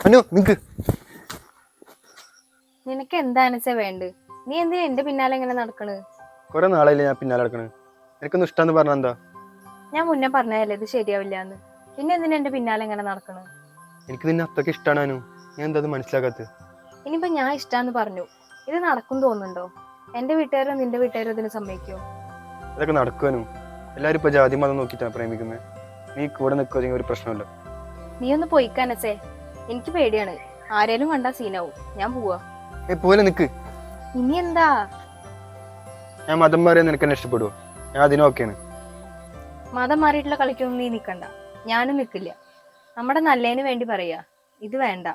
അനു നിക്ക്. നിനക്ക് എന്താണ് വേണ്ട? നീ എന്തിനാ എന്റെ പിന്നാലെ ഇങ്ങനെ നടക്കണ്? കുറെ നാളായില്ലേ ഞാൻ പിന്നാലെ നടക്കണ്. എനിക്കൊന്നും ഇഷ്ടാന്ന് പറഞ്ഞ എന്താ? ഞാൻ മുന്നേ പറഞ്ഞതല്ലേ ഇത് ശരിയാവില്ല എന്ന്. പിന്നെ എന്തിനാ എന്റെ പിന്നാലെ ഇങ്ങനെ നടക്കണ്? എനിക്ക് നിന്നെ അത്രയ്ക്ക് ഇഷ്ടമാണ് അനു. ഞാൻ എന്താ മനസ്സിലാക്കാത്തത്? ഇനിയിപ്പോ ഞാൻ ഇഷ്ടാന്ന് പറഞ്ഞു, ഇത് നടക്കും തോന്നുന്നുണ്ടോ? എന്റെ വീട്ടുകാരും നിന്റെ വീട്ടുകാരും ഇതിന് സമ്മതിക്കോ? അതൊക്കെ നടക്കുവാനും. എല്ലാരും ഇപ്പൊ ജാതി മതം നോക്കിയിട്ടാണ് പ്രേമിക്കുന്നത്. നീ കൂടെ നിൽക്കുകയെങ്കിൽ ഒരു പ്രശ്നമില്ല. നീ ഒന്ന് പോയിക്കാനസേ, എനിക്ക് പേടിയാണ്. ആരേലും കണ്ടാ സീനാവും. ഞാൻ പോവാ. പോലെ നിക്ക്. ഇനി എന്താ? ഞാൻ മതം മാറിയാൽ നിനക്ക് എന്നെ ഇഷ്ടപ്പെടുവോ? ഞാൻ അതിനൊക്കെയാണ്. മതം മാറിയിട്ടുള്ള കളിക്കൊന്നും നീ നിക്കണ്ട, ഞാനും നിക്കില്ല. നമ്മുടെ നല്ലതിന് വേണ്ടി പറയാ, ഇത് വേണ്ട.